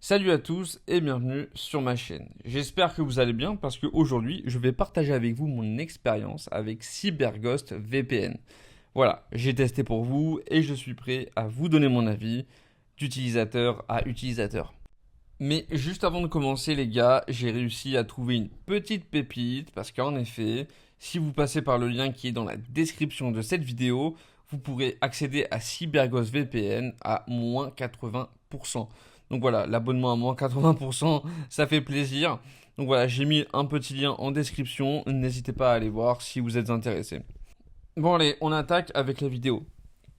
Salut à tous et bienvenue sur ma chaîne. J'espère que vous allez bien parce qu'aujourd'hui je vais partager avec vous mon expérience avec CyberGhost VPN. Voilà, j'ai testé pour vous et je suis prêt à vous donner mon avis d'utilisateur à utilisateur. Mais juste avant de commencer les gars, j'ai réussi à trouver une petite pépite parce qu'en effet, si vous passez par le lien qui est dans la description de cette vidéo, vous pourrez accéder à CyberGhost VPN à moins 80%. Donc voilà, l'abonnement à moins 80%, ça fait plaisir. Donc voilà, j'ai mis un petit lien en description, n'hésitez pas à aller voir si vous êtes intéressé. Bon allez, on attaque avec la vidéo.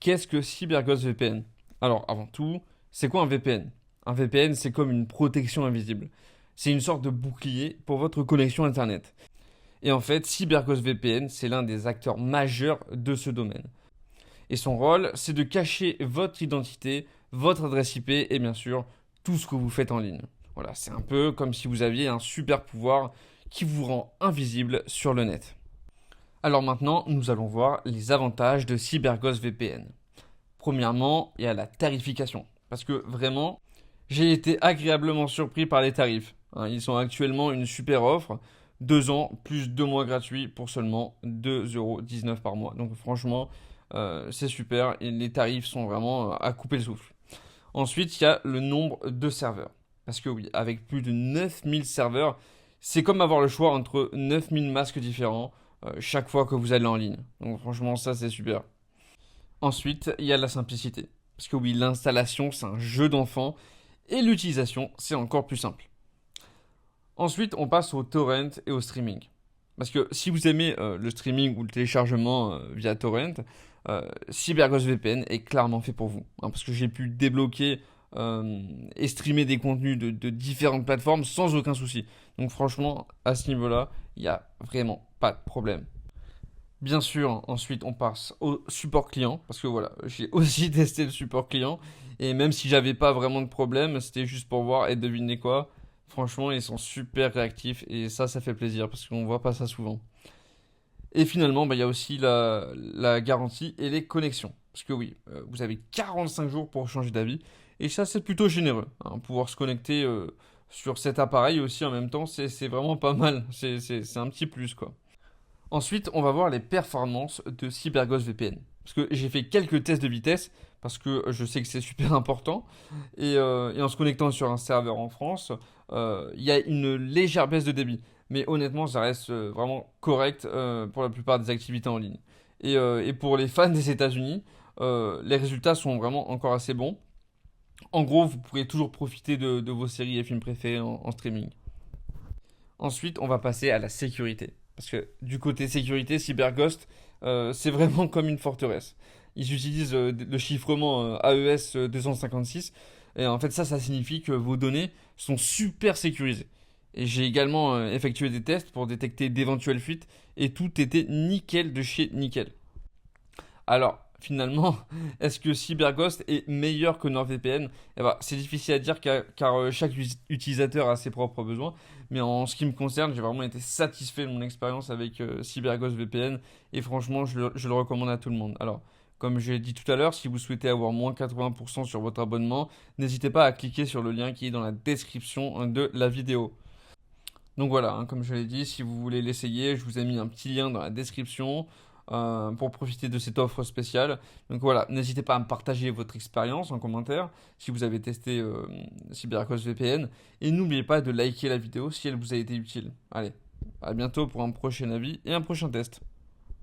Qu'est-ce que CyberGhost VPN? Alors avant tout, c'est quoi un VPN? Un VPN, c'est comme une protection invisible. C'est une sorte de bouclier pour votre connexion Internet. Et en fait, CyberGhost VPN, c'est l'un des acteurs majeurs de ce domaine. Et son rôle, c'est de cacher votre identité, votre adresse IP et bien sûr tout ce que vous faites en ligne. Voilà, c'est un peu comme si vous aviez un super pouvoir qui vous rend invisible sur le net. Alors maintenant, nous allons voir les avantages de CyberGhost VPN. Premièrement, il y a la tarification. Parce que vraiment, j'ai été agréablement surpris par les tarifs. Ils sont actuellement une super offre. 2 ans plus 2 mois gratuits pour seulement 2,19€ par mois. Donc franchement, c'est super et les tarifs sont vraiment à couper le souffle. Ensuite, il y a le nombre de serveurs. Parce que oui, avec plus de 9000 serveurs, c'est comme avoir le choix entre 9000 masques différents chaque fois que vous allez en ligne. Donc franchement, ça c'est super. Ensuite, il y a la simplicité. Parce que oui, l'installation, c'est un jeu d'enfant et l'utilisation, c'est encore plus simple. Ensuite, on passe au torrent et au streaming. Parce que si vous aimez le streaming ou le téléchargement via torrent, CyberGhost VPN est clairement fait pour vous. Parce que j'ai pu débloquer et streamer des contenus de différentes plateformes sans aucun souci. Donc franchement, à ce niveau-là, il n'y a vraiment pas de problème. Bien sûr, ensuite on passe au support client, parce que voilà, j'ai aussi testé le support client, et même si j'avais pas vraiment de problème, c'était juste pour voir, et devinez quoi, franchement ils sont super réactifs, et ça fait plaisir, parce qu'on voit pas ça souvent. Et finalement, il y a aussi la garantie et les connexions. Parce que oui, vous avez 45 jours pour changer d'avis, et ça c'est plutôt généreux. Pouvoir se connecter sur cet appareil aussi en même temps, c'est vraiment pas mal, c'est un petit plus quoi. Ensuite, on va voir les performances de CyberGhost VPN. Parce que j'ai fait quelques tests de vitesse, parce que je sais que c'est super important. Et en se connectant sur un serveur en France, il y a une légère baisse de débit. Mais honnêtement, ça reste vraiment correct pour la plupart des activités en ligne. Et pour les fans des États-Unis, les résultats sont vraiment encore assez bons. En gros, vous pourrez toujours profiter de vos séries et films préférés en streaming. Ensuite, on va passer à la sécurité. Parce que du côté sécurité, CyberGhost, c'est vraiment comme une forteresse. Ils utilisent le chiffrement AES 256. Et en fait, ça signifie que vos données sont super sécurisées. Et j'ai également effectué des tests pour détecter d'éventuelles fuites. Et tout était nickel de chez nickel. Alors, finalement, est-ce que CyberGhost est meilleur que NordVPN? Eh ben, c'est difficile à dire car chaque utilisateur a ses propres besoins. Mais en ce qui me concerne, j'ai vraiment été satisfait de mon expérience avec CyberGhost VPN. Et franchement, je le recommande à tout le monde. Alors, comme j'ai dit tout à l'heure, si vous souhaitez avoir moins 80% sur votre abonnement, n'hésitez pas à cliquer sur le lien qui est dans la description de la vidéo. Donc voilà, comme je l'ai dit, si vous voulez l'essayer, je vous ai mis un petit lien dans la description pour profiter de cette offre spéciale. Donc voilà, n'hésitez pas à me partager votre expérience en commentaire si vous avez testé CyberGhost VPN. Et n'oubliez pas de liker la vidéo si elle vous a été utile. Allez, à bientôt pour un prochain avis et un prochain test.